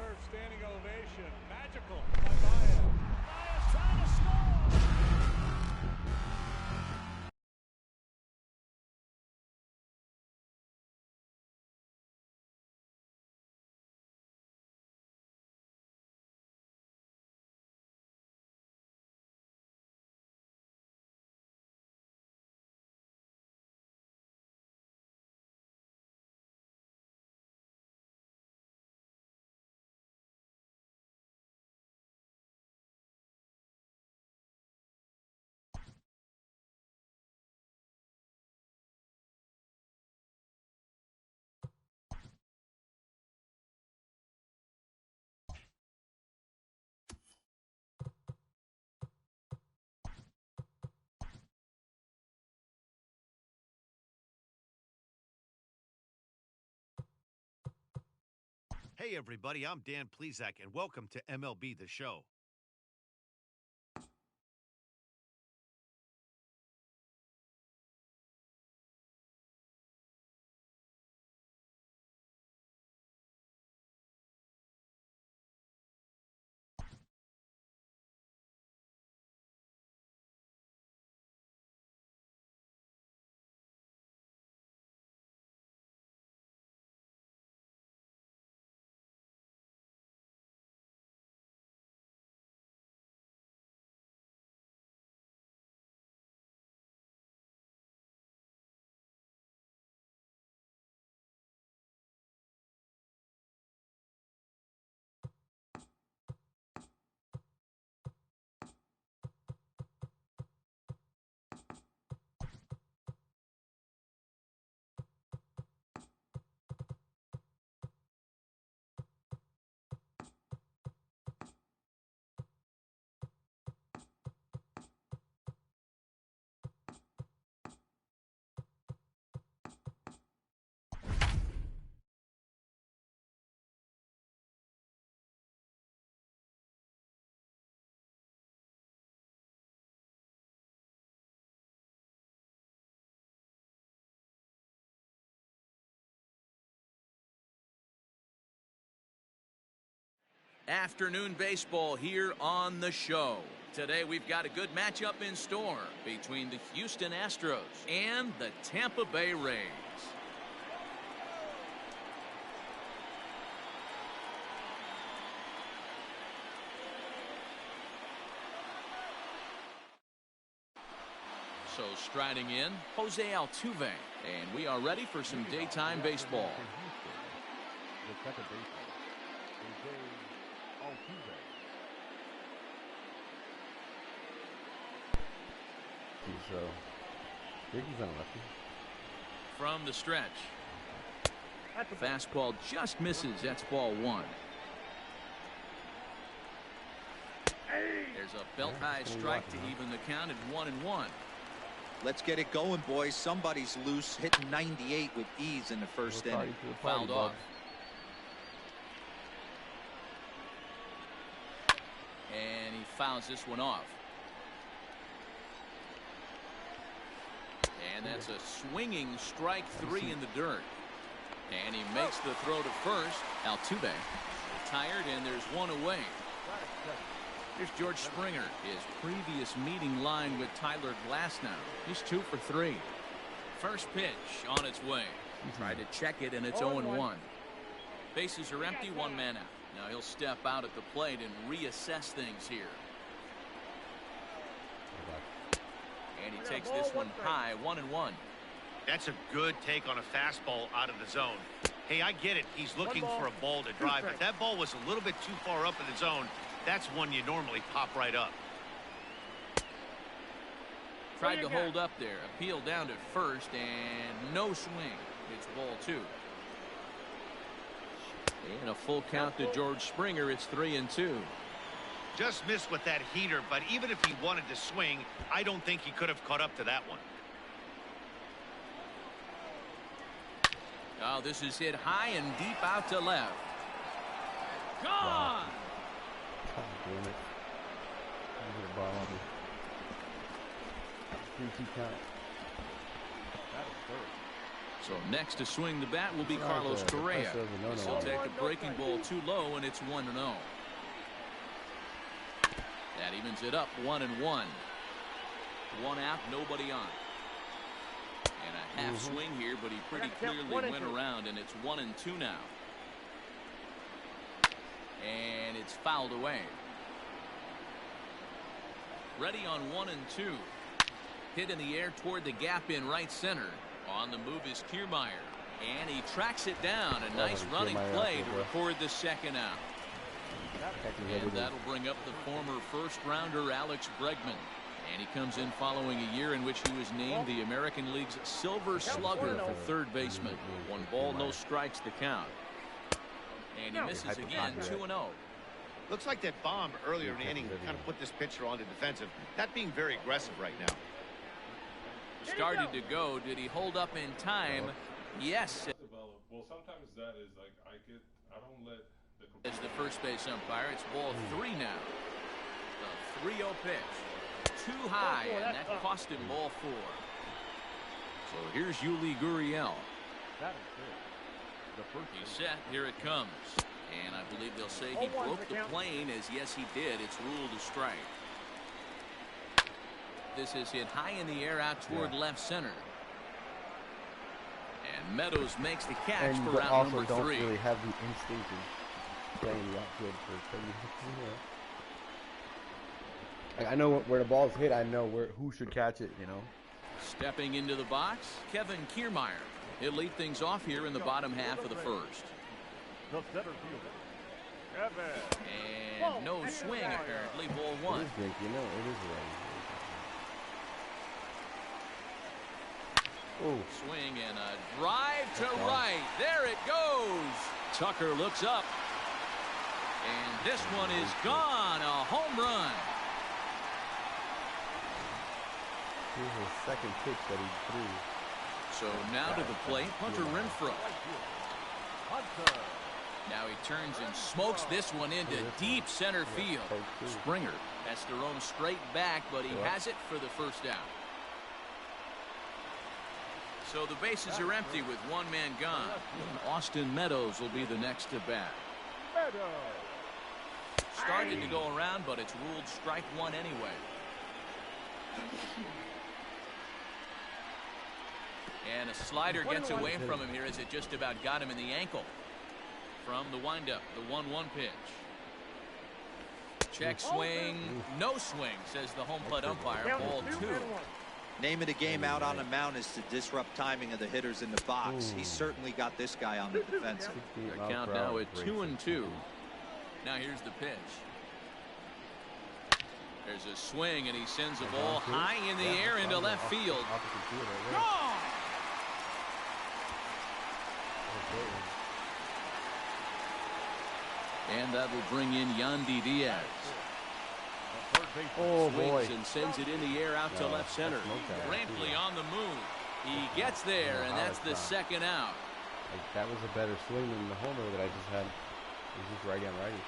deserved standing ovation. Magical by Baez. Baez trying to score. Hey everybody, I'm Dan Plesac, and welcome to MLB The Show. Afternoon baseball here on the show. Today we've got a good matchup in store between the Houston Astros and the Tampa Bay Rays. So striding in, Jose Altuve, and we are ready for some daytime baseball. From the stretch. Fastball just misses. That's ball one. There's a belt high strike to even the count at 1-1. Let's get it going, boys. Somebody's loose, hitting 98 with ease in the first inning. Fouled off. And he fouls this one off. And that's a swinging strike three in the dirt. And he makes the throw to first. Altuve retired, and there's one away. Here's George Springer, his previous meeting line with Tyler Glasnow. He's 2 for 3. First pitch on its way. Tried to check it, and it's 0-1. Bases are empty, one man out. Now he'll step out at the plate and reassess things here. And he takes this one high, 1-1. That's a good take on a fastball out of the zone. Hey, I get it. He's looking for a ball to drive, but that ball was a little bit too far up in the zone. That's one you normally pop right up. Tried to hold up there. Appeal down to first, and no swing. It's ball 2. And a full count to George Springer. It's 3-2. Just missed with that heater, but even if he wanted to swing, I don't think he could have caught up to that one. Oh, this is hit high and deep out to left. Gone! God damn it. I'm gonna ball on me. 3-2 count. That is third. So next to swing the bat will be Carlos Correa. This will take a breaking ball too low, and it's 1-0. That evens it up 1-1. One out, nobody on. And a half swing here, but he pretty clearly went around, and it's 1-2 now. And it's fouled away. Ready on 1-2. Hit in the air toward the gap in right center. On the move is Kiermaier. And he tracks it down. A nice running play to record the second out. And that'll bring up the former first-rounder Alex Bregman. And he comes in following a year in which he was named the American League's Silver Slugger for third baseman. 1 ball, no strikes the count. And he misses again, 2-0. Looks like that bomb earlier in the inning kind of put this pitcher on the defensive. Not being very aggressive right now. Started to go. Did he hold up in time? Yes. Well, sometimes that is like I don't let the. As the first base umpire, it's ball 3 now. The 3-0 pitch. Too high, and that cost him ball 4. So here's Yuli Gurriel. He's set. Here it comes. And I believe they'll say he broke the plane, as yes, he did. It's ruled a strike. This is hit high in the air out toward left center. And Meadows makes the catch for round number 3. Don't really have the instinct of playing the outfield for 10 minutes. Like, I know where the ball's hit. I know who should catch it, you know. Stepping into the box, Kevin Kiermaier. He'll lead things off here in the bottom half of the first. And no swing, apparently. Ball 1. It is drink, you know. It is right. Oh. Swing and a drive to right. There it goes. Tucker looks up. And this one is gone. A home run. Here's his second pitch that he threw. So now to the plate, Hunter Renfroe. Now he turns and smokes this one into deep center field. Springer has to roam straight back, but he has it for the first out. So the bases are empty with 1 man gone. Austin Meadows will be the next to bat. Started to go around, but it's ruled strike 1 anyway. And a slider gets away from him here as it just about got him in the ankle. From the windup, the 1-1 pitch. Check swing, no swing, says the home plate umpire. Ball 2. Name of the game out on the mound is to disrupt timing of the hitters in the box. He's certainly got this guy on the defensive. The count now at 2-2. Now here's the pitch. There's a swing, and he sends a ball high in the air into left field. Gone! And that will bring in Yandy Diaz. Oh boy! And sends it in the air out to left center. Brantley on the move. He gets there, and that's the second out. Like, that was a better swing than the homer that I just had. It was just righty on righty.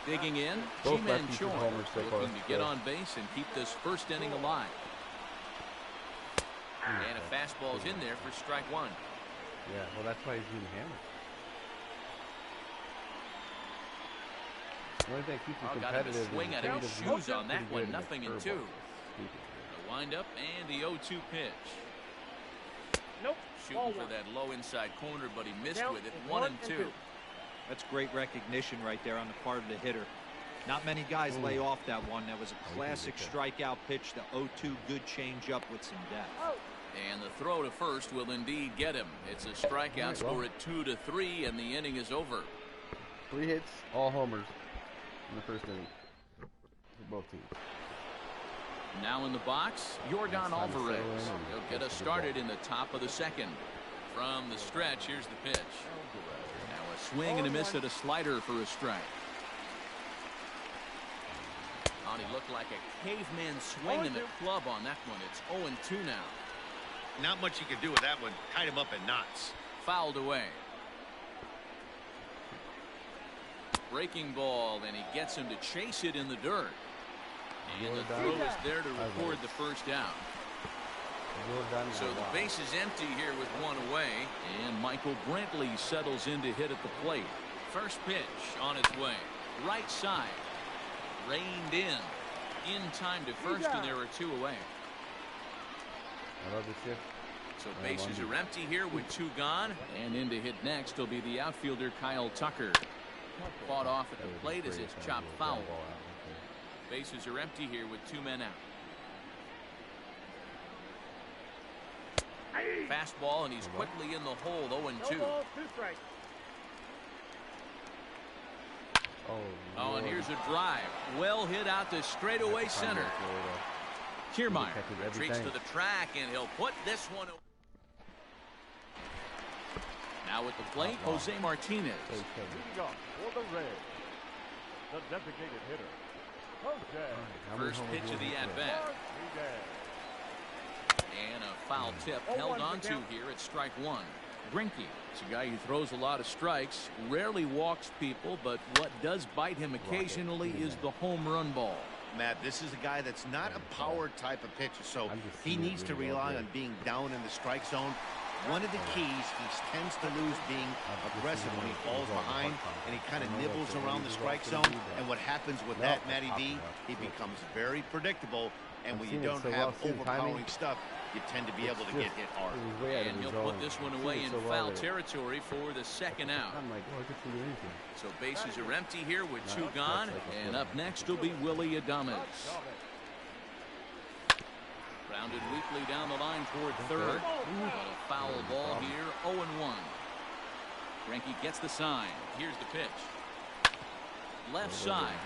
Digging in, Both G-Man lefties Choi and homers so far. looking to get on base and keep this first inning alive. And a fastball's in there for strike 1. Yeah, well, that's why he's using hammer. The only thing that keeps him Got him competitive a swing out of his shoes on that one. Nothing in 2. The windup and the 0-2 pitch. Shooting for that low inside corner, but he missed with it. 1-2. That's great recognition right there on the part of the hitter. Not many guys lay off that one. That was a classic strikeout pitch. The 0-2 good changeup with some depth. And the throw to first will indeed get him. It's a strikeout score at 2-3, and the inning is over. 3 hits, all homers in the first inning for both teams. Now in the box, Yordan Alvarez. He'll get us started in the top of the second. From the stretch, here's the pitch. Now a swing and a miss at a slider for a strike. Oh, he looked like a caveman swing in the club on that one. It's 0-2 now. Not much you can do with that one. Tied him up in knots. Fouled away. Breaking ball, and he gets him to chase it in the dirt. And the throw is there to record the first out. So the base is empty here with one away, and Michael Brantley settles in to hit at the plate. First pitch on its way. Right side. Reined in time to first, and there are two away. I love this shit. So bases are empty here with two gone, and in to hit next will be the outfielder Kyle Tucker. Fought off at the plate as it's chopped foul. Bases are empty here with two men out. Fastball, and he's quickly in the hole. 0-2. Oh, and here's a drive. Well hit out to straightaway center. Kiermaier retreats to the track, and he'll put this one away. Now at the plate, Jose Martinez. Leading off for the Reds, the designated hitter, Jose. First pitch of the at-bat. And a foul tip held on to here at strike one. Greinke is a guy who throws a lot of strikes, rarely walks people, but what does bite him occasionally is the home run ball. Matt, this is a guy that's not a power type of pitcher, so he needs to rely on being down in the strike zone. One of the keys, he tends to lose being aggressive when he falls behind, and he kind of nibbles around the strike zone. And what happens with that, Matty V, he becomes very predictable, and when you don't have overpowering stuff, you tend to be able to get hit hard. And he'll put this one away in foul territory for the second out. So bases are empty here with two gone, and up next will be Willy Adames. Grounded weakly down the line toward third. But a foul ball here, 0-1. Greinke gets the sign. Here's the pitch. Left side.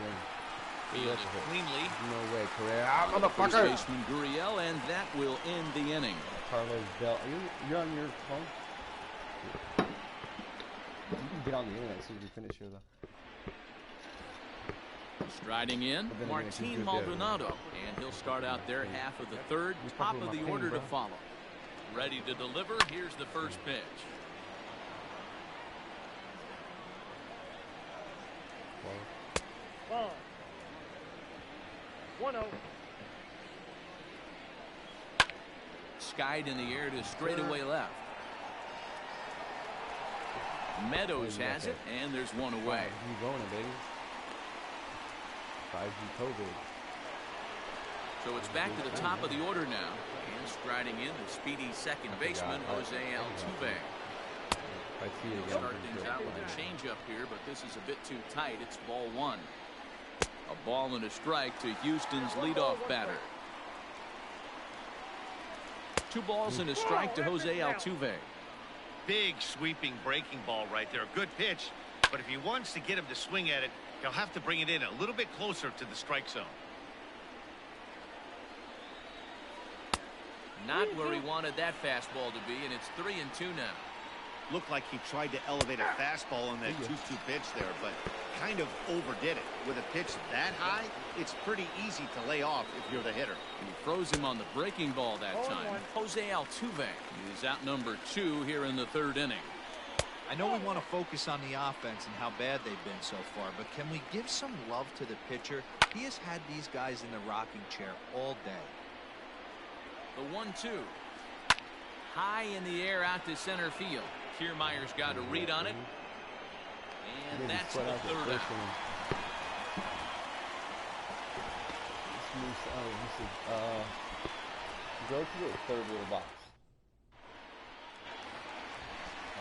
Fielded cleanly. No way, Correa. First baseman Gurriel, and that will end the inning. Carlos Bell. You're on your phone? You can get on the internet as soon as you finish here, though. Striding in, Martin Maldonado, and he'll start out their half of the third, top of the order to follow. Ready to deliver, here's the first pitch. Ball. 1-0. Skied in the air to straightaway left. Meadows has it, and there's one away. You going, baby? 5G COVID. So it's back to the top of the order now. And striding in, the speedy second baseman, Jose Altuve. He'll start things out with a changeup here, but this is a bit too tight. It's ball one. A ball and a strike to Houston's leadoff batter. 2 balls and a strike to Jose Altuve. Big sweeping breaking ball right there. A good pitch, but if he wants to get him to swing at it, he'll have to bring it in a little bit closer to the strike zone. Not where he wanted that fastball to be, and it's 3-2 now. Looked like he tried to elevate a fastball on that 2-2 pitch there, but kind of overdid it. With a pitch that high, it's pretty easy to lay off if you're the hitter. And he froze him on the breaking ball that time. Jose Altuve is out number 2 here in the third inning. I know we want to focus on the offense and how bad they've been so far, but can we give some love to the pitcher? He has had these guys in the rocking chair all day. The 1-2. High in the air out to center field. Kiermaier's got a read on it. And that's the third out. Go to the third little box.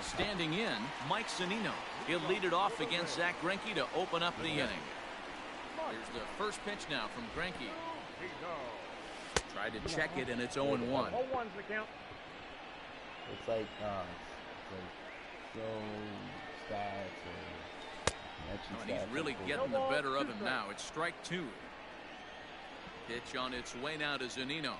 Standing in, Mike Zunino. He'll lead it off against Zach Greinke to open up the inning. Here's the first pitch now from Greinke. Tried to check it, and it's 0-1. 0-1's the count. It's like show stats or and he's really getting the better of him now. It's strike 2. Pitch on its way now to Zunino.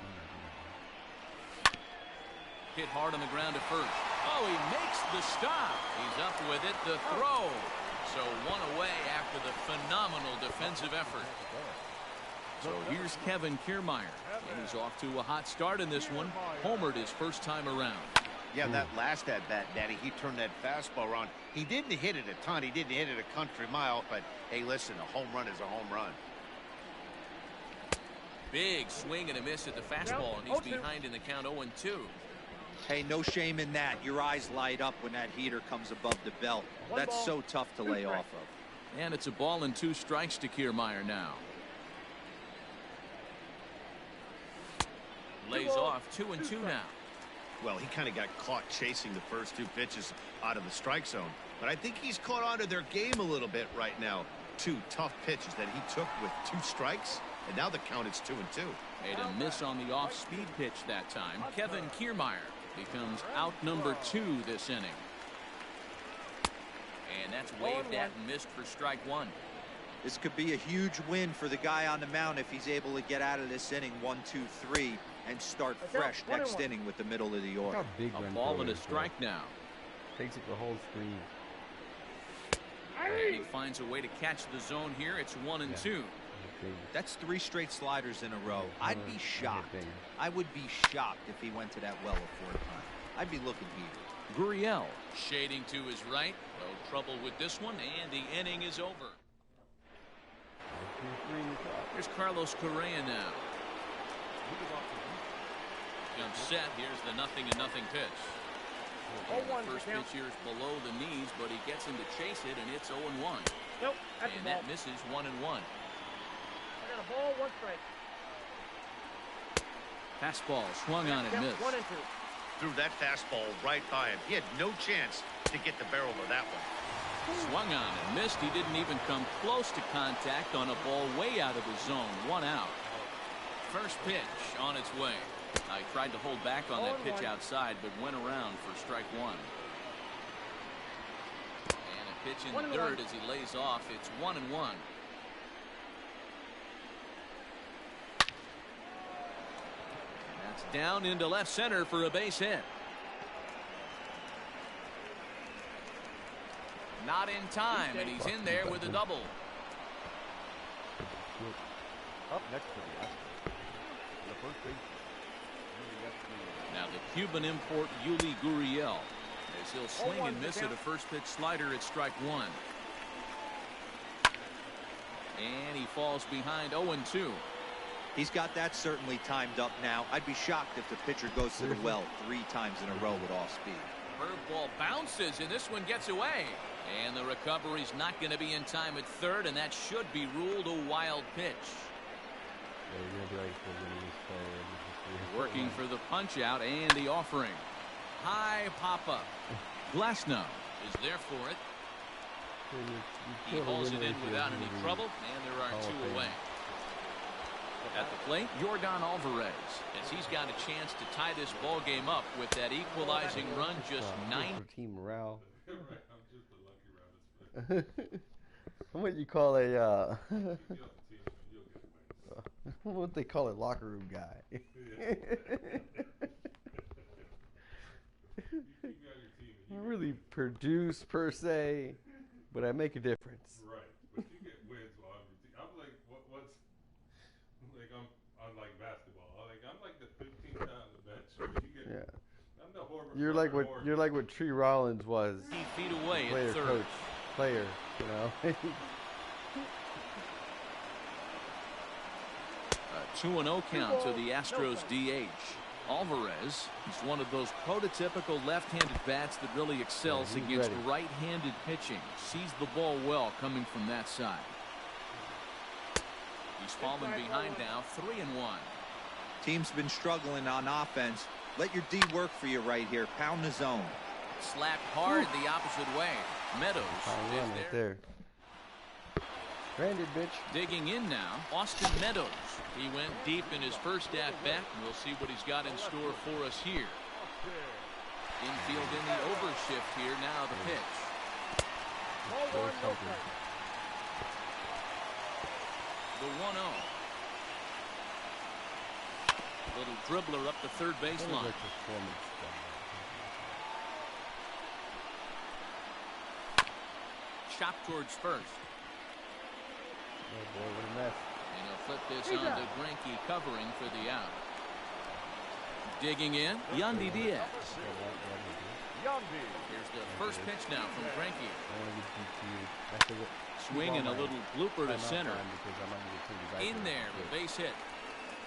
Hit hard on the ground to first. Oh, he makes the stop. He's up with it. The throw. So one away after the phenomenal defensive effort. So here's Kevin Kiermaier. And he's off to a hot start in this one. Homered his first time around. Yeah, that last at-bat, Daddy, he turned that fastball around. He didn't hit it a ton. He didn't hit it a country mile. But, hey, listen, a home run is a home run. Big swing and a miss at the fastball, and he's behind in the count 0-2. Hey, no shame in that. Your eyes light up when that heater comes above the belt. That's so tough to lay off of. And it's a ball and 2 strikes to Kiermaier now. Lays off 2-2 now. Well, he kind of got caught chasing the first 2 pitches out of the strike zone. But I think he's caught on to their game a little bit right now. 2 tough pitches that he took with 2 strikes, and now the count is 2-2. Made a miss on the off-speed pitch that time. Kevin Kiermaier becomes out number 2 this inning. And that's waved at and missed for strike 1. This could be a huge win for the guy on the mound if he's able to get out of this inning 1-2-3 and start fresh next inning with the middle of the order. A ball and a strike now. Takes it the whole screen. And he finds a way to catch the zone here. It's 1-2. That's 3 straight sliders in a row. I'd be shocked. I would be shocked if he went to that well a 4th time. I'd be looking here. Gurriel shading to his right. No trouble with this one, and the inning is over. Here's Carlos Correa now. Comes set. Here's the 0-0 pitch. First pitch here is below the knees, but he gets him to chase it, and it's 0-1. Nope, and that misses 1-1. I got a ball, 1 strike. Fastball swung on and missed. 1-2. Threw that fastball right by him. He had no chance to get the barrel of that one. Swung on and missed. He didn't even come close to contact on a ball way out of the zone. 1 out. First pitch on its way. I tried to hold back on that pitch outside, but went around for strike 1. And a pitch in the 3rd as he lays off. It's 1-1. That's down into left center for a base hit. Not in time, and he's in there with a double. Up next to the Astros, the first base. Now the Cuban import Yuli Gurriel, as he'll swing and miss at a first pitch slider at strike 1. And he falls behind 0-2. He's got that certainly timed up now. I'd be shocked if the pitcher goes to the well 3 times in a row with off speed. Curveball bounces, and this one gets away. And the recovery's not going to be in time at 3rd, and that should be ruled a wild pitch. Working for the punch out and the offering. High pop-up. Glasnow is there for it. He hauls it in without any trouble, and there are 2 away. At the plate, Yordan Alvarez, as he's got a chance to tie this ball game up with that equalizing run just 9. Team morale. I'm just a lucky rabbit's What you call a You'll have a team and you'll get wins. what they call a locker room guy. You keep on your team and I don't really produce per se, but I make a difference. right, but you get wins while I'm your team. I'm like what's like I'm like basketball. I'm like the 15th guy on the bench. You get, Yeah. I'm the Horford. You're like what Tree Rollins was. 8 feet away Player, at 3rd. coach, player, you know. A 2-0 count to the Astros DH. Alvarez is one of those prototypical left-handed bats that really excels against right-handed pitching. Sees the ball well coming from that side. He's fallen behind now, 3-1. Team's been struggling on offense. Let your D work for you right here. Pound the zone. Slapped hard the opposite way. Meadows is right there. Branded, bitch. Digging in now, Austin Meadows. He went deep in his first at-bat, and we'll see what he's got in store for us here. Infield in the overshift here. Now the pitch. The 1-0. Little dribbler up the 3rd baseline. Chop towards first. Oh boy, what a mess. And he'll flip this on to Greinke covering for the out. Digging in, Yandy Diaz. Here's the first pitch now from Greinke. Swing and a little blooper to center. In there, a base hit.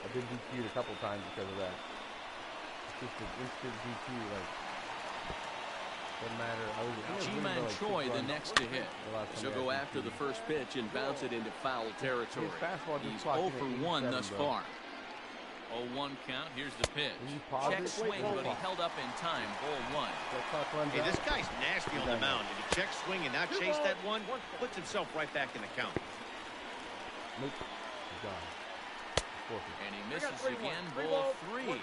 I've been DQ'd a couple times because of that. It's just an instant DQ, like, doesn't matter. G-Man Choi, the next to hit. She'll go after the first pitch and bounce it into foul territory. He's 0 for 1 thus far. 0-1 count. Here's the pitch. Check swing, but he held up in time. Ball 1. Hey, this guy's nasty on the mound. Did he check swing and not chase that one? Puts himself right back in the count. Nope. He's gone. And he misses again. Ball 3.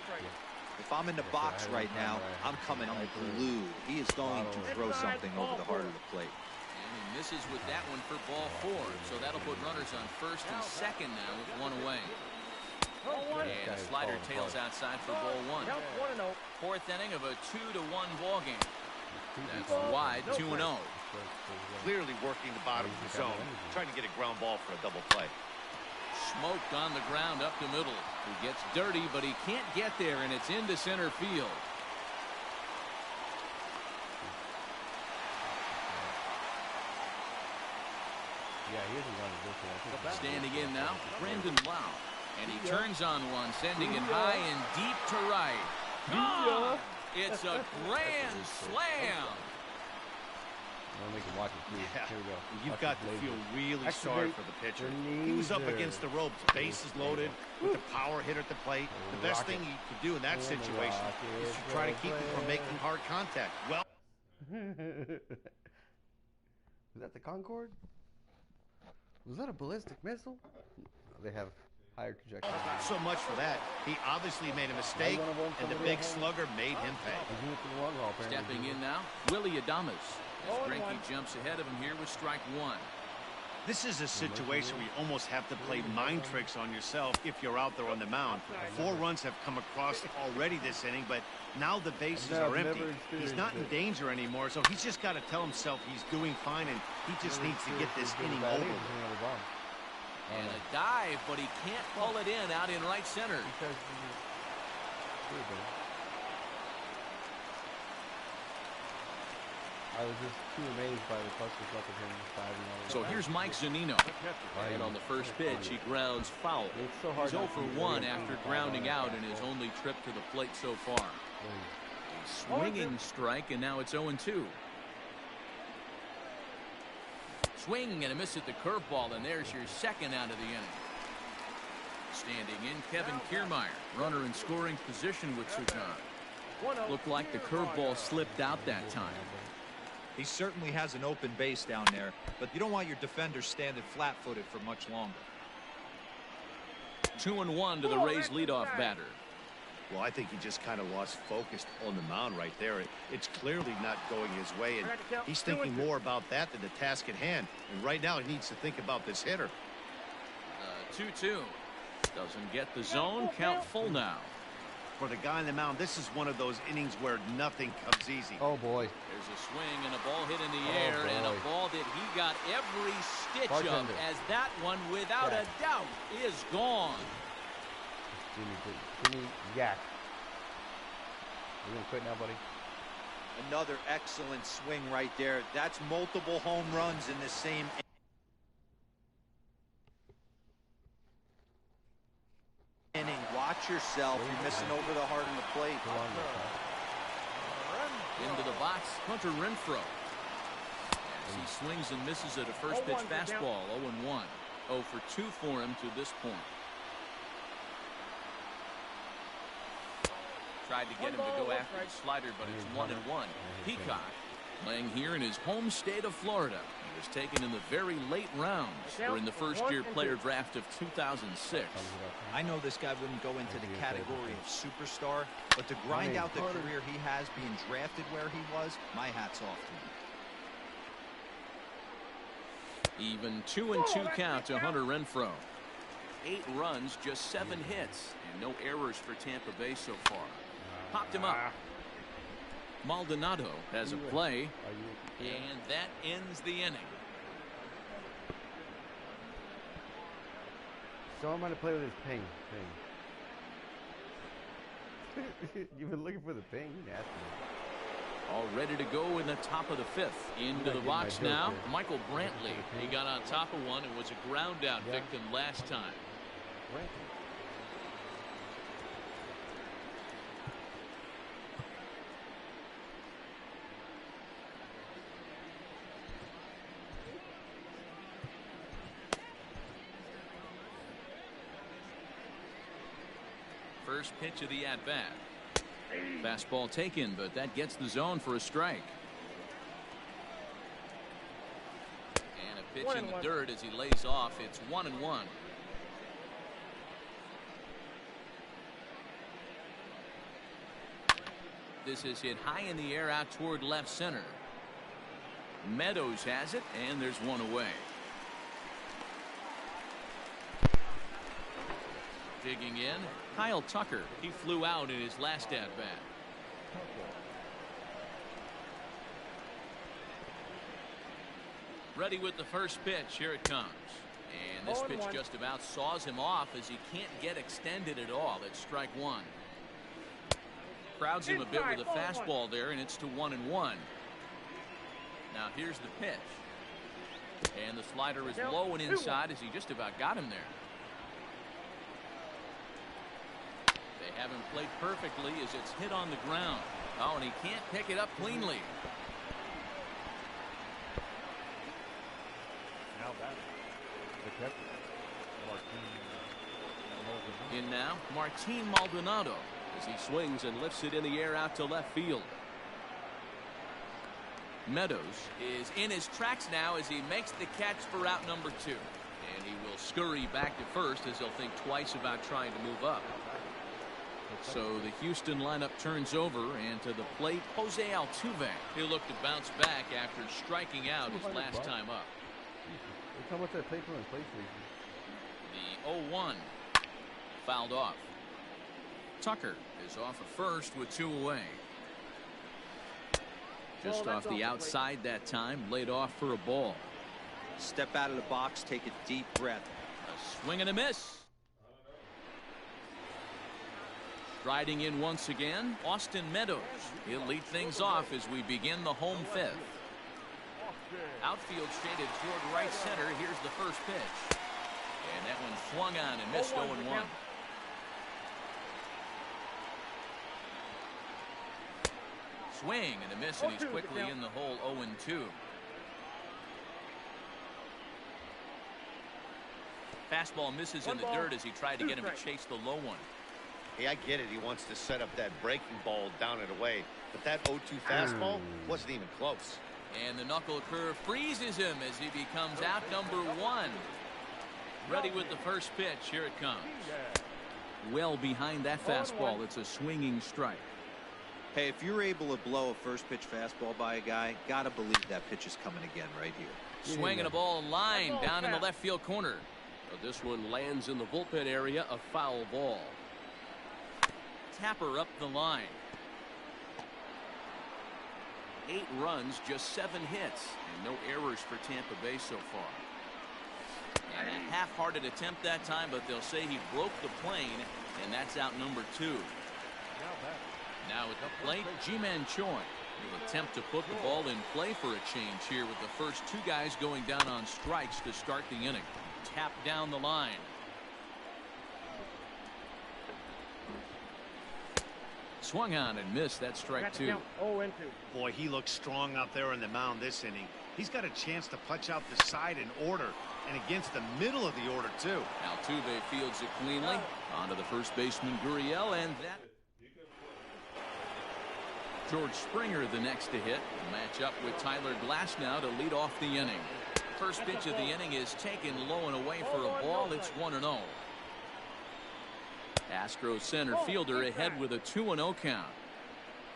If I'm in the box right now, I'm coming unglued. He is going to throw something over the heart of the plate. And he misses with that one for ball 4. So that'll put runners on first and second now with 1 away. And a slider tails outside for ball 1. Fourth inning of a 2-1 ball game. That's wide, 2-0. Clearly working the bottom of the zone, trying to get a ground ball for a double play. Smoked on the ground up the middle. He gets dirty, but he can't get there, and it's into center field. Yeah, he isn't going to this. Standing in now, Brandon Lau. And he turns on one, sending it high and deep to right. Gone! It's a grand slam. We'll make him watch it, please. Yeah. Here we go. You've got to feel really sorry for the pitcher. He was up against the ropes, bases loaded, with the power hitter at the plate. The best thing you could do in that situation is to try to keep him from making hard contact. Well, was that the Concorde? Was that a ballistic missile? They have higher trajectory. not so much for that. He obviously made a mistake, and the big slugger made him pay. Stepping in now, Willie Adames. As Greinke jumps ahead of him here with strike 1. This is a situation where you almost have to play mind tricks on yourself if you're out there on the mound. 4 runs have come across already this inning, but now the bases are empty. He's not in danger anymore, so he's just got to tell himself he's doing fine, and he just needs to get this inning over. And a dive, but he can't pull it in out in right center. I was just too amazed by the clutch of him diving. So here's Mike Zunino. And on the first pitch, he grounds foul. So He's 0 for 1 after grounding out in his only trip to the plate so far. A swinging strike, and now it's 0-2. Swing and a miss at the curveball, and there's your second out of the inning. Standing in, Kevin Kiermaier, runner in scoring position with Sujan. Looked like the curveball slipped out that time. He certainly has an open base down there, but you don't want your defenders standing flat-footed for much longer. 2-1 to the Rays leadoff batter. Well, I think he just kind of lost focus on the mound right there. It's clearly not going his way, and he's thinking more about that than the task at hand. And right now, he needs to think about this hitter. 2-2. Doesn't get the zone. Count full now. For the guy on the mound, this is one of those innings where nothing comes easy. Oh, boy. There's a swing and a ball hit in the air, and a ball that he got every stitch of, as that one, without a doubt, is gone. Jimmy, yak. You gonna quit now, buddy? Another excellent swing right there. That's multiple home runs in the same inning. Watch yourself. You're missing over the heart of the plate. Into the box, Hunter Renfroe. As he swings and misses at a first pitch fastball, 0-1. 0 for 2 for him to this point. Tried to get him to go after the slider, but it's 1-1. Peacock, playing here in his home state of Florida. He was taken in the very late rounds, or in the first-year player draft of 2006. I know this guy wouldn't go into the category of superstar, but to grind out the career he has being drafted where he was, my hat's off to him. Even 2-2 count to Hunter Renfroe. 8 runs, just 7 hits, and no errors for Tampa Bay so far. Popped him up. Maldonado has a play, and that ends the inning. So I'm gonna play with his ping thing. You've been looking for the ping, you nasty. All ready to go in the top of the 5th. Into the box now, Michael Brantley. He got on top of one and was a ground out victim last time. First pitch of the at-bat. Fastball taken, but that gets the zone for a strike. And a pitch in the dirt as he lays off. It's 1-1. This is hit high in the air out toward left center. Meadows has it, and there's one away. Digging in, Kyle Tucker. He flew out in his last at-bat. Ready with the first pitch. Here it comes. And this pitch just about saws him off as he can't get extended at all. It's strike one. Crowds him a bit with a fastball there, and it's to 1-1. Now here's the pitch. And the slider is low and inside as he just about got him there. They have him played perfectly as it's hit on the ground. Oh, and he can't pick it up cleanly. Now that's the catcher, Martin. In now, Martin Maldonado as he swings and lifts it in the air out to left field. Meadows is in his tracks now as he makes the catch for out number 2. And he will scurry back to first as he'll think twice about trying to move up. So the Houston lineup turns over, and to the plate, Jose Altuve. He'll look to bounce back after striking out his last time up. How much that paper and PlayStation? The 0-1 fouled off. Tucker is off at first with 2 away. Just off the outside that time, laid off for a ball. Step out of the box, take a deep breath. A swing and a miss. Striding in once again, Austin Meadows. He'll lead things off as we begin the home 5th. Outfield shaded toward right center. Here's the first pitch. And that one swung on and missed 0-1. Swing and a miss, and he's quickly in the hole. 0-2. Fastball misses in the dirt as he tried to get him to chase the low one. Hey, I get it. He wants to set up that breaking ball down and away. But that 0-2 fastball wasn't even close. And the knuckle curve freezes him as he becomes out number 1. Ready with the first pitch. Here it comes. Well behind that fastball. It's a swinging strike. Hey, if you're able to blow a first pitch fastball by a guy, gotta believe that pitch is coming again right here. Swinging a ball line down in the left field corner. But this one lands in the bullpen area. A foul ball. Tapper up the line. 8 runs, just 7 hits, and no errors for Tampa Bay so far. And a half-hearted attempt that time, but they'll say he broke the plane, and that's out number 2. Now at the plate, Ji-Man Choi will attempt to put the ball in play for a change here with the first 2 guys going down on strikes to start the inning. Tap down the line. Swung on and missed. That strike 2. 0-2. Boy, he looks strong out there on the mound this inning. He's got a chance to punch out the side in order, and against the middle of the order, too. Altuve fields it cleanly. On to the first baseman, Gurriel, and that. George Springer the next to hit. Match up with Tyler Glasnow to lead off the inning. First pitch of the inning is taken low and away for a ball. It's 1-0. Astros center fielder ahead with a 2-0 count.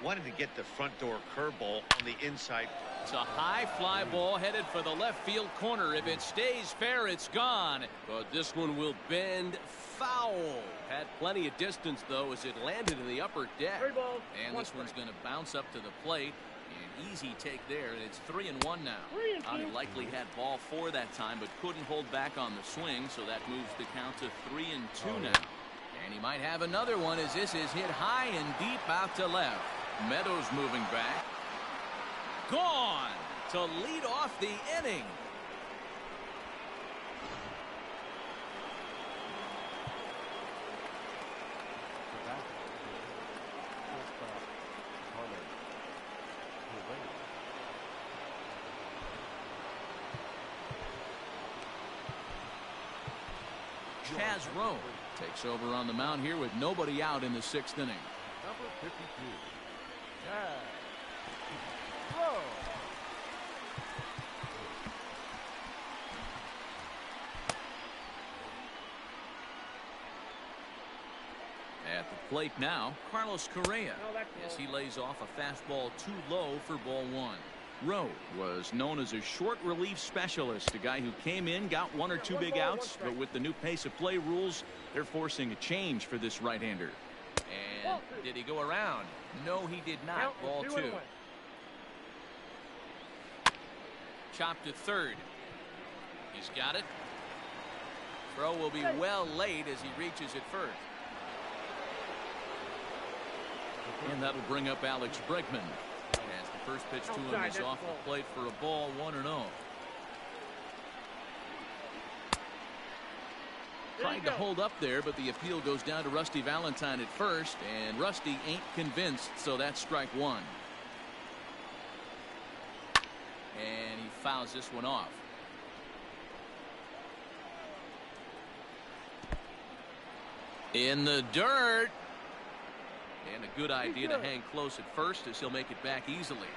Wanted to get the front door curveball on the inside. It's a high fly ball headed for the left field corner. If it stays fair, it's gone. But this one will bend foul. Had plenty of distance, though, as it landed in the upper deck. And this one's going to bounce up to the plate. An easy take there, and it's 3-1 now. He likely had ball 4 that time, but couldn't hold back on the swing, so that moves the count to 3-2 now. And he might have another one as this is hit high and deep out to left. Meadows moving back. Gone to lead off the inning. Chaz Roe Takes over on the mound here with nobody out in the 6th inning. Number 52. Jazz. Throw. At the plate now, Carlos Correa, as he lays off a fastball too low for ball 1. Rowe was known as a short relief specialist, a guy who came in, got 1 or 2 big outs, but with the new pace of play rules, they're forcing a change for this right-hander. And did he go around? No, he did not. Ball 2. Chopped to third. He's got it. Throw will be well late as he reaches it first. And that'll bring up Alex Bregman. As the first pitch to him is off the plate for a ball, 1-0. Tried to hold up there, but the appeal goes down to Rusty Valentine at first, and Rusty ain't convinced, so that's strike 1. And he fouls this one off. In the dirt. And a good idea to hang close at first as he'll make it back easily.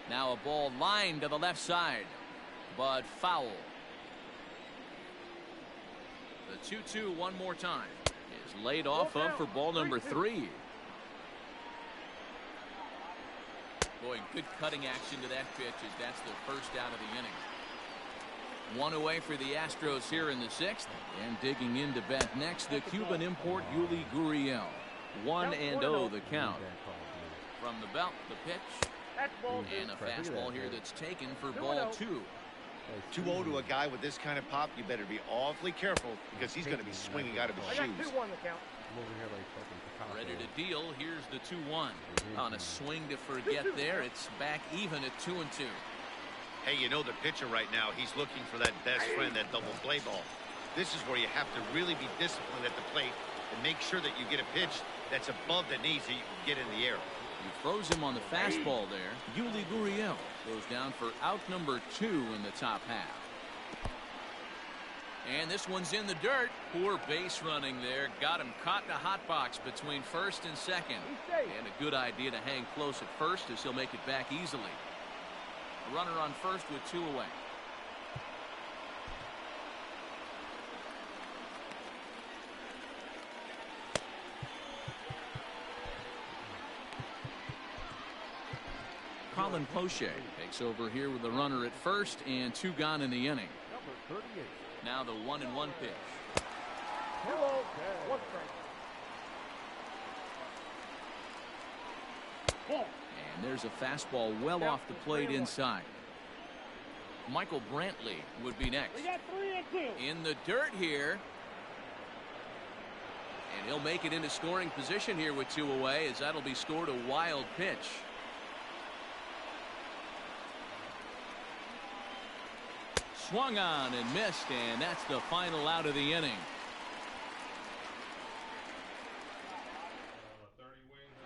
Now a ball lined to the left side, but foul. The 2-2 one more time is laid off of for ball number 3. Boy, good cutting action to that pitch as that's the first out of the inning. 1 away for the Astros here in the 6th. And digging in to bat next, the Cuban import Yuli Gurriel. 1-0 the count. From the belt, the pitch. And a fastball here that's taken for ball 2. 2-0 to a guy with this kind of pop, you better be awfully careful because he's going to be swinging out of his shoes. Ready to deal. Here's the 2-1. On a swing to forget there, it's back even at 2-2. Hey, you know the pitcher right now, he's looking for that best friend, that double play ball. This is where you have to really be disciplined at the plate and make sure that you get a pitch that's above the knees that you can get in the air. He throws him on the fastball there. Yuli Gurriel goes down for out number 2 in the top half. And this one's in the dirt. Poor base running there. Got him caught in a hot box between first and second. And a good idea to hang close at first as he'll make it back easily. A runner on first with 2 away. Colin Poche takes over here with a runner at first and 2 gone in the inning. Number 38. Now the 1-1 pitch. Hello. One strike. And there's a fastball well off the plate inside. Michael Brantley would be next. We got 3-2. In the dirt here. And he'll make it into scoring position here with 2 away as that'll be scored a wild pitch. Swung on and missed, and that's the final out of the inning. 30 wins.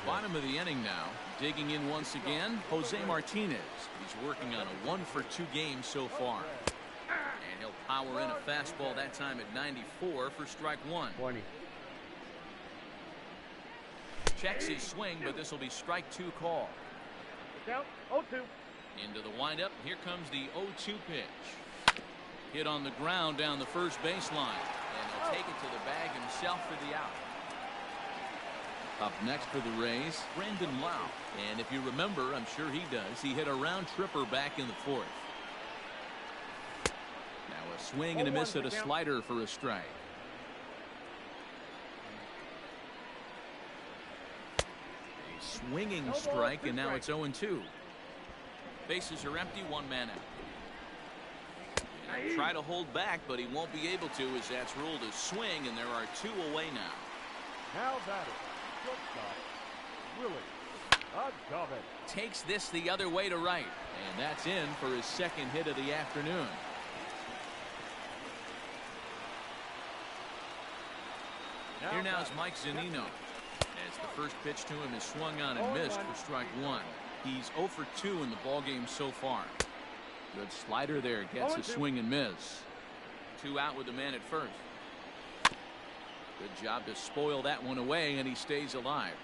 Bottom of the inning now. Digging in once again, Jose Martinez. He's working on a 1-for-2 game so far. And he'll power in a fastball that time at 94 for strike 1. 20. Checks his swing, but this will be strike 2 call. Count 0-2. Into the windup. Here comes the 0-2 pitch. Hit on the ground down the first baseline. And he'll take it to the bag himself for the out. Up next for the Rays, Brandon Lau. And if you remember, I'm sure he does, he hit a round tripper back in the 4th. Now a swing and a miss at a slider for a strike. A swinging strike, and now it's 0-2. Bases are empty, 1 man out. And he'll try to hold back, but he won't be able to as that's ruled a swing, and there are 2 away now. Now batting. Shortstop. Willie Agave. Takes this the other way to right, and that's in for his 2nd hit of the afternoon. Here now is Mike Zunino. As the first pitch to him is swung on and missed for strike 1. He's 0 for 2 in the ballgame so far. Good slider there. Gets a swing and miss. 2 out with the man at first. Good job to spoil that one away, and he stays alive.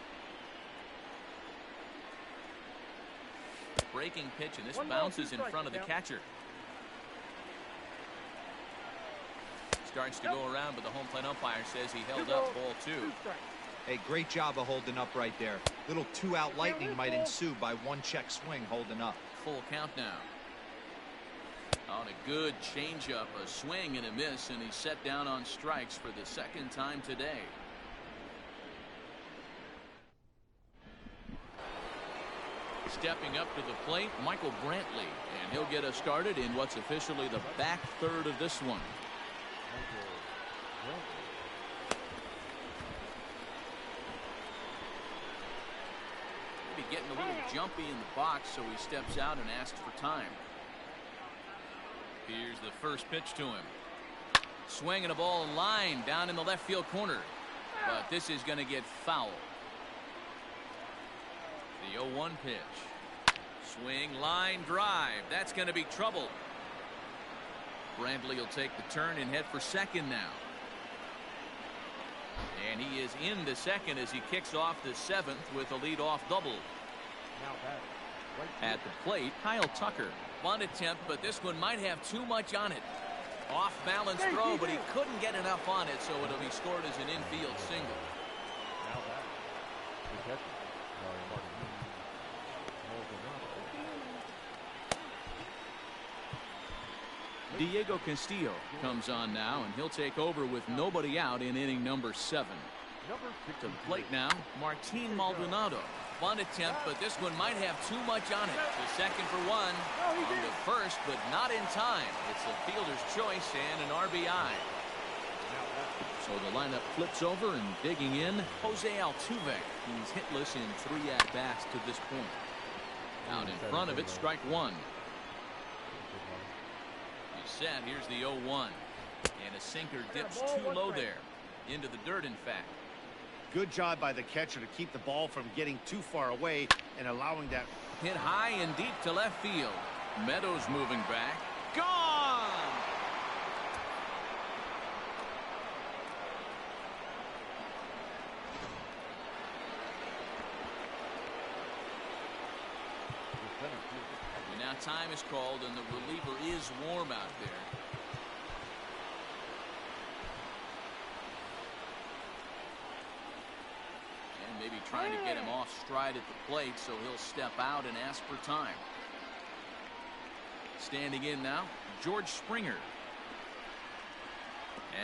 Breaking pitch, and this bounces in front of the catcher. Starts to go around, but the home plate umpire says he held up ball 2. Hey, great job of holding up right there. Little 2-out lightning might ensue by 1 check swing holding up. Full count now. On a good changeup, a swing and a miss, and he's set down on strikes for the 2nd time today. Stepping up to the plate, Michael Brantley, and he'll get us started in what's officially the back third of this one. Maybe getting a little jumpy in the box, so he steps out and asks for time. Here's the first pitch to him. Swinging a ball in line down in the left field corner. But this is going to get foul. The 0-1 pitch. Swing, line, drive. That's going to be trouble. Brantley will take the turn and head for second now. And he is into second as he kicks off the 7th with a leadoff double. At the plate, Kyle Tucker. Bunt attempt, but this one might have too much on it. Off balance throw, but he couldn't get enough on it, so it'll be scored as an infield single. Diego Castillo comes on now, and he'll take over with nobody out in inning number 7. To the plate now, Martin Maldonado. Bunt attempt, but this one might have too much on it. The second for 1. On the first, but not in time. It's a fielder's choice and an RBI. So the lineup flips over, and digging in, Jose Altuve. He's hitless in 3 at-bats to this point. Out in front of it, strike 1. He's set. Here's the 0-1. And a sinker dips too low there. Into the dirt, in fact. Good job by the catcher to keep the ball from getting too far away and allowing that. Hit high and deep to left field. Meadows moving back. Gone! And now time is called, and the reliever is warm out there. Maybe trying to get him off stride at the plate, so he'll step out and ask for time. Standing in now, George Springer.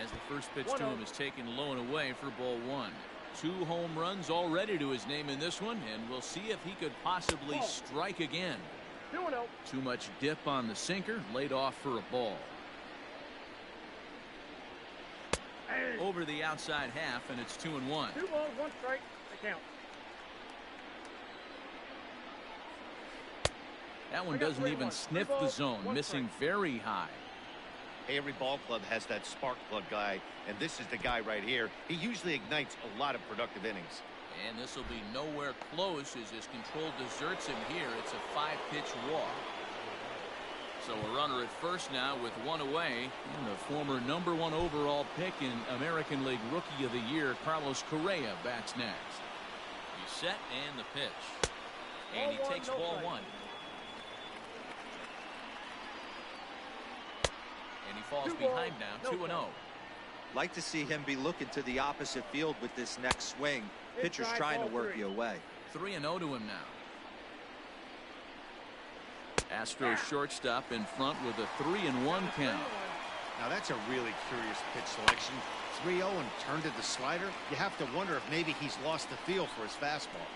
As the first pitch to him is taken low and away for ball 1. 2 home runs already to his name in this one, and we'll see if he could possibly strike again. Too much dip on the sinker, laid off for a ball. Over the outside half, and it's 2-1. 2 balls, 1 strike. Count. That one doesn't even sniff the zone, missing very high. Hey, every ball club has that spark plug guy, and this is the guy right here. He usually ignites a lot of productive innings. And this will be nowhere close as his control deserts him here. It's a 5-pitch walk. So a runner at first now with 1 away, and the former #1 overall pick in American League Rookie of the Year, Carlos Correa, bats next. He's set, and the pitch. And he takes ball 1. And he falls behind now, 2-0. Like to see him be looking to the opposite field with this next swing. Pitcher's trying to work you away. 3-0 to him now. Astros shortstop in front with a 3-1 count. Now that's a really curious pitch selection. 3-0 and turned to the slider. You have to wonder if maybe he's lost the feel for his fastball.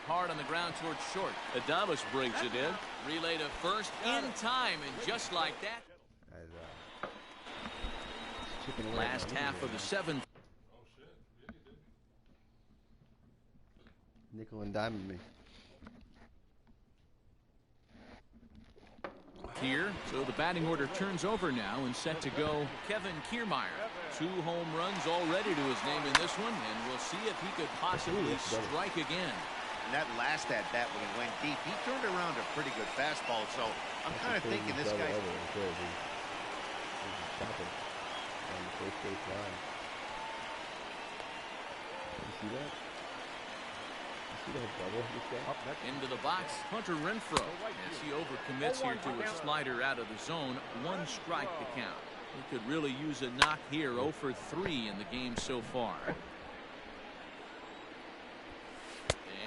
Hard on the ground towards short. Adames brings it in. Relay to first in time, and just like that. Last half of the 7th. Nickel and diamond me. Here, so the batting order turns over now, and set to go Kevin Kiermaier. 2 home runs already to his name in this one, and we'll see if he could possibly strike again. And that last at bat when he went deep, he turned around a pretty good fastball. So I'm kind of thinking this guy's... On the first base line. You see that? You see that double this guy? Up next. Into the box, Hunter Renfroe. As he overcommits here to a slider out of the zone, 1 strike to count. He could really use a knock here. 0 for 3 in the game so far.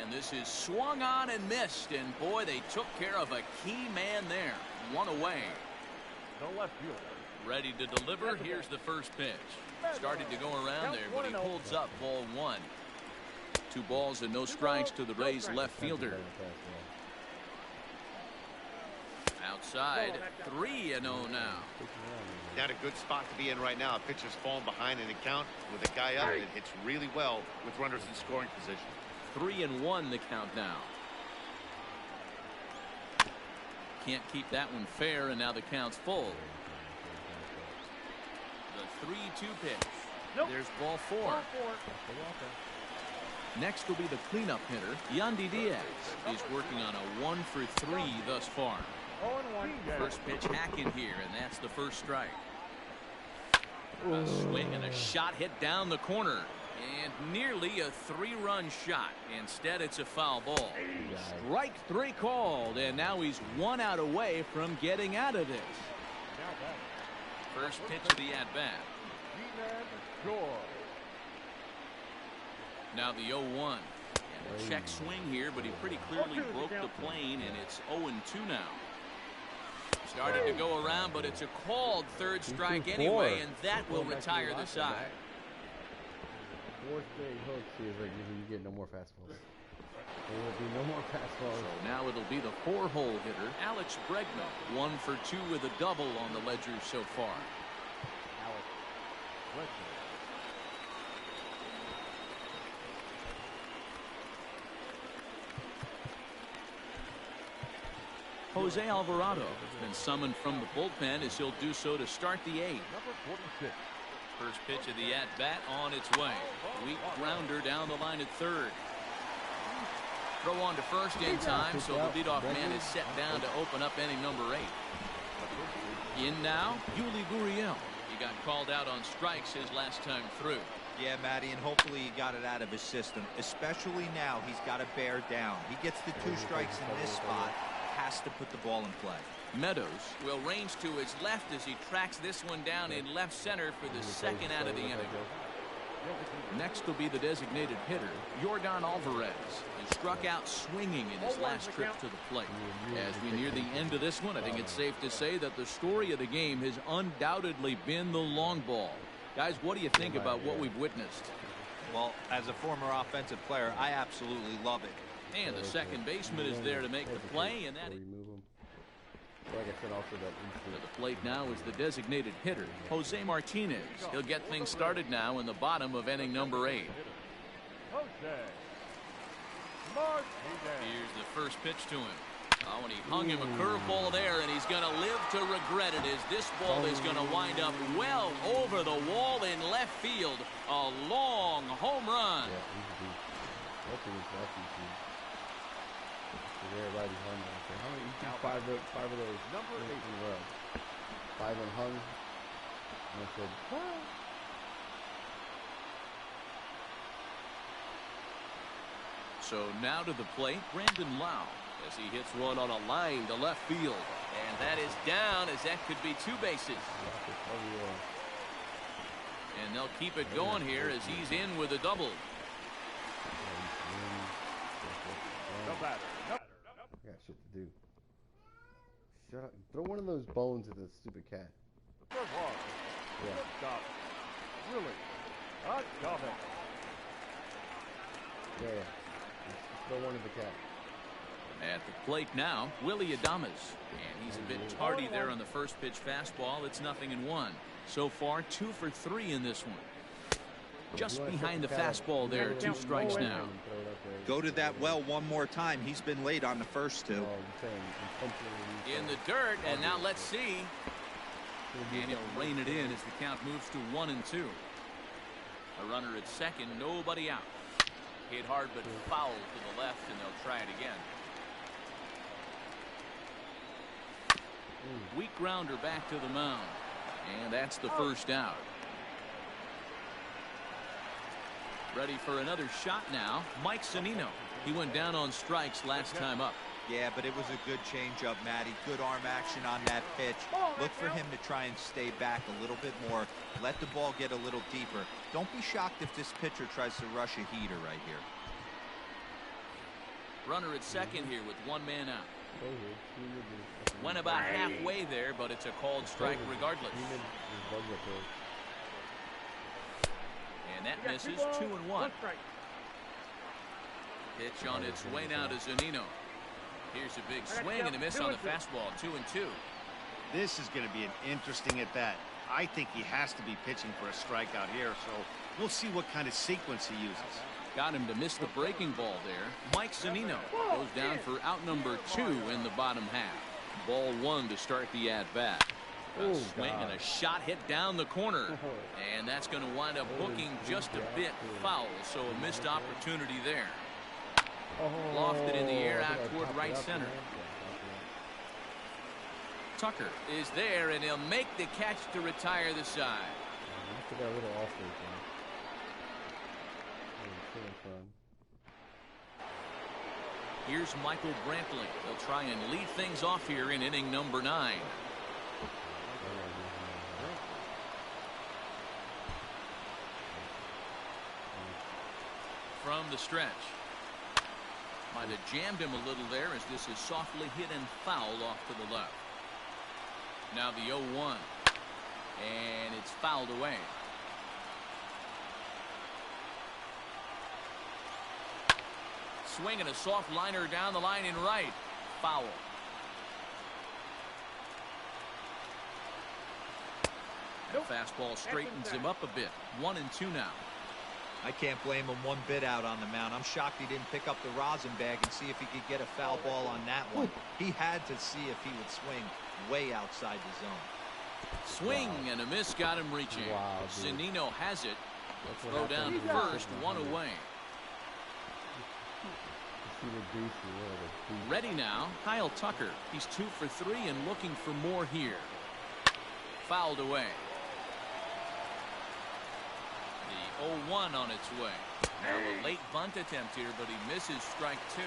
And this is swung on and missed. And boy, they took care of a key man there. 1 away. No left field. Ready to deliver. Here's the first pitch. Started to go around there, but he holds up ball 1. 2 balls and no strikes to the Rays left fielder. Outside, 3-0 now. Not a good spot to be in right now. A pitcher's falling behind in the count with a guy up that hits really well with runners in scoring position. 3-1 the count now. Can't keep that one fair, and now the count's full. The 3-2 pitch. Nope. There's ball 4. Next will be the cleanup hitter, Yandy Diaz. He's working on a 1 for 3 thus far. 0-1. First pitch hacking here, and that's the first strike. A swing and a shot hit down the corner. And nearly a 3-run shot. Instead, it's a foul ball. Strike 3 called, and now he's 1 out away from getting out of this. First pitch of the at-bat. Now the 0-1. And a check swing here, but he pretty clearly broke the plane, and it's 0-2 now. Started to go around, but it's a called 3rd strike anyway, and that will retire the side. 4th straight hooks, he was like, you get no more fastballs. There will be no more fastballs. So now it'll be the 4-hole hitter, Alex Bregman. 1 for 2 with a double on the ledger so far. Alex Bregman. Jose Alvarado has been summoned from the bullpen as he'll do so to start the 8th. Number 46. First pitch of the at-bat on its way. Weak grounder down the line at 3rd. Throw on to first in time, so the leadoff man is set down to open up inning number 8. In now, Yuli Gurriel. He got called out on strikes his last time through. Yeah, Matty, and hopefully he got it out of his system. Especially now, he's got to bear down. He gets the 2 strikes in this spot. Has to put the ball in play. Meadows will range to his left as he tracks this one down in left center for the 2nd out of the inning. Next will be the designated hitter, Yordan Alvarez. He struck out swinging in his last trip to the plate. As we near the end of this one, I think it's safe to say that the story of the game has undoubtedly been the long ball. Guys, what do you think about what we've witnessed? Well, as a former offensive player, I absolutely love it. And the second baseman is there to make the play, and that is... Like I said, also that to the plate now is the designated hitter, Jose Martinez. He'll get things started now in the bottom of inning number 8. Jose Martinez. Here's the first pitch to him. Oh, and he hung him a curveball there, and he's going to live to regret it as this ball is going to wind up well over the wall in left field. A long home run. Right behind that. How many? You think 5 of those? Number 8 in a row. 5 and hung. And I said, what? So now to the plate, Brandon Lau, as he hits one on a line to left field. And that is down, as that could be 2 bases. And they'll keep it going here as he's in with a double. I got shit to do. Shut up. Throw one of those bones at the stupid cat. Yeah. Stop. Really? Stop it. Yeah. Just throw one at the cat. At the plate now, Willie Adames. And he's a bit tardy there on the first pitch fastball. It's 0-1. So far, 2 for 3 in this one. Just behind the fastball there, 2 strikes now. Go to that well one more time. He's been late on the first 2. In the dirt, and now let's see. And he'll rein it in as the count moves to 1-2. A runner at second, nobody out. Hit hard but foul to the left. left, and they'll try it again. Weak grounder back to the mound. And that's the first out. Ready for another shot now, Mike Zunino. He went down on strikes last time up. Yeah, but it was a good changeup, Matty. Good arm action on that pitch. Look for him to try and stay back a little bit more. Let the ball get a little deeper. Don't be shocked if this pitcher tries to rush a heater right here. Runner at second here with one man out. Went about halfway there, but it's a called strike regardless. And that misses 2-1. Pitch on its way now to Zunino. Here's a big swing and a miss on the fastball. 2-2. This is going to be an interesting at bat. I think he has to be pitching for a strikeout here, so we'll see what kind of sequence he uses. Got him to miss the breaking ball there. Mike Zunino goes down for out number 2 in the bottom half. Ball 1 to start the at-bat. A swing and a shot hit down the corner. And that's going to wind up hooking just a bit foul, so a missed opportunity there. Lofted in the air out toward right center. Tucker is there, and he'll make the catch to retire the side. Here's Michael Brantley. He'll try and lead things off here in inning number 9. From the stretch. Might have jammed him a little there as this is softly hit and fouled off to the left. Now the 0-1. And it's fouled away. Swinging a soft liner down the line in right. Foul. And fastball straightens him up a bit. 1-2 now. I can't blame him one bit out on the mound. I'm shocked he didn't pick up the rosin bag and see if he could get a foul ball on that one. He had to see if he would swing way outside the zone. Swing and a miss got him reaching. Zunino has it. Throw down to first, 1 away. Ready now, Kyle Tucker. He's 2 for 3 and looking for more here. Fouled away. The 0-1 on its way. Now a late bunt attempt here, but he misses strike 2.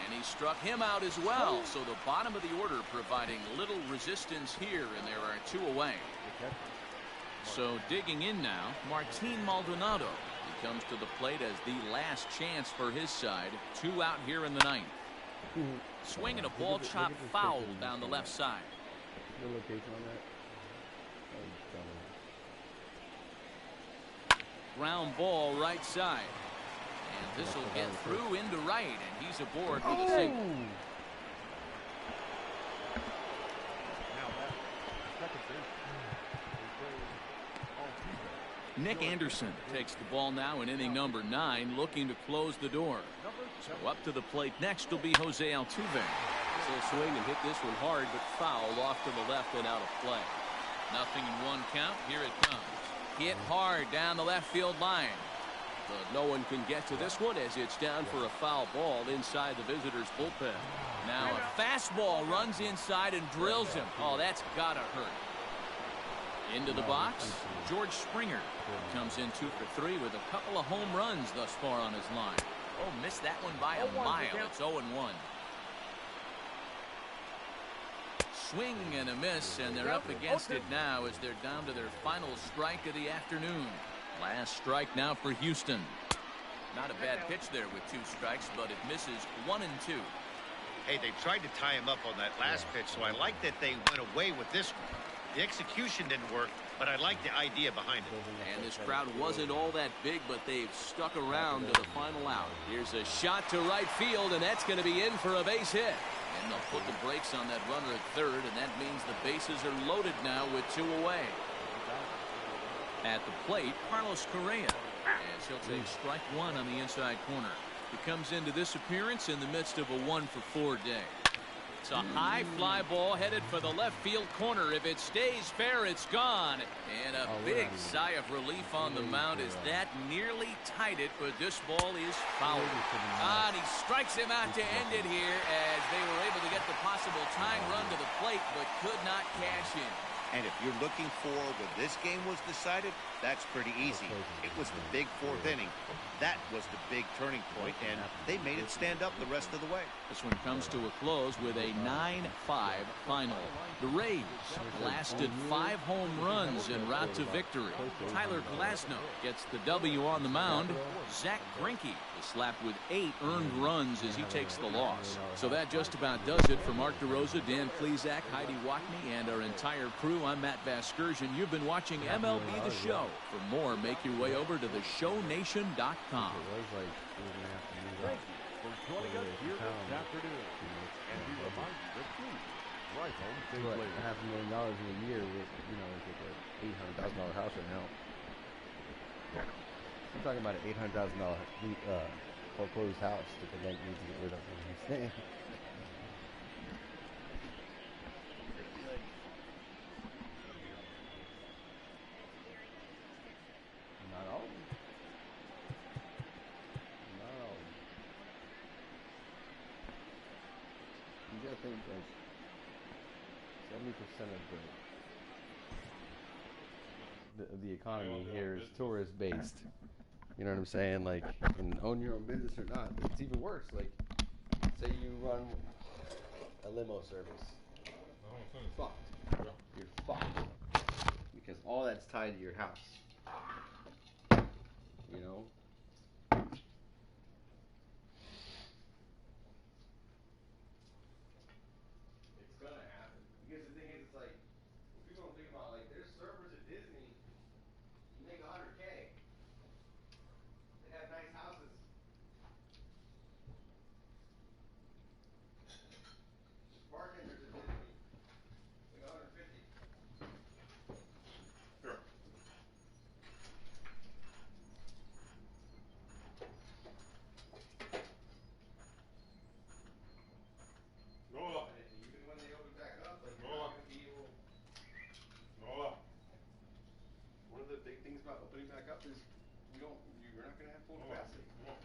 And he struck him out as well. So the bottom of the order providing little resistance here, and there are 2 away. So digging in now, Martin Maldonado. He comes to the plate as the last chance for his side. 2 out here in the 9th. Swinging a ball chop foul down the left side. Ground ball right side. And this will get through into right, and he's aboard with a single. Nick Anderson takes the ball now in inning number 9, looking to close the door. So up to the plate next will be Jose Altuve. He'll swing and hit this one hard, but foul off to the left and out of play. Nothing in 1 count. Here it comes. Hit hard down the left field line. But no one can get to this one as it's down for a foul ball inside the visitors' bullpen. Now a fastball runs inside and drills him. Oh, that's gotta hurt. Into the box, George Springer comes in 2 for 3 with a couple of home runs thus far on his line. Oh, missed that one by a mile. It's 0-1. Swing and a miss, and they're up against it now as they're down to their final strike of the afternoon. Last strike now for Houston. Not a bad pitch there with 2 strikes, but it misses 1-2. Hey, they tried to tie him up on that last pitch, so I like that they went away with this one. The execution didn't work, but I like the idea behind it. And this crowd wasn't all that big, but they've stuck around to the final out. Here's a shot to right field, and that's going to be in for a base hit. And they'll put the brakes on that runner at third, and that means the bases are loaded now with 2 away. At the plate, Carlos Correa, as he'll take strike 1 on the inside corner. He comes into this appearance in the midst of a 1 for 4 day. It's a high fly ball headed for the left field corner. If it stays fair, it's gone. And a big sigh of relief on the mound as that nearly tied it, but this ball is fouled. And he strikes him out to end it here as they were able to get the possible tying run to the plate, but could not cash in. And if you're looking for when this game was decided, that's pretty easy. It was the big fourth inning. That was the big turning point, and they made it stand up the rest of the way. This one comes to a close with a 9-5 final. The Rays blasted 5 home runs en route to victory. Tyler Glasnow gets the W on the mound. Zach Greinke is slapped with 8 earned runs as he takes the loss. So that just about does it for Mark DeRosa, Dan Plesac, Heidi Watney, and our entire crew. I'm Matt Vasgersian. You've been watching MLB The Show. For more, make your way over to theshownation.com. It was like we were gonna have to move Thank up. you for joining us here this afternoon. And we remind you that please drive home What, safely. $500,000 in a year with, you know, it's like a $800,000 house right now. I'm talking about an $800,000 foreclosed house that the bank needs to get rid of. You know what I'm saying? Not all of them. Not all of them. You gotta think like 70% of the economy here is tourist based. You know what I'm saying? Like, and own your own business or not, it's even worse. Like, say you run a limo service. Fucked. You're fucked. Because all that's tied to your house. You know? It's gonna happen. Because the thing is, it's like, people don't think about, like, there's servers at Disney, you make $100K. They have nice houses. Bartenders at Disney, like 150. Sure. Nola. And even when they open back up, like, you're not gonna be able. Nola. One of the big things about opening back up is you're not gonna have full capacity. Come on.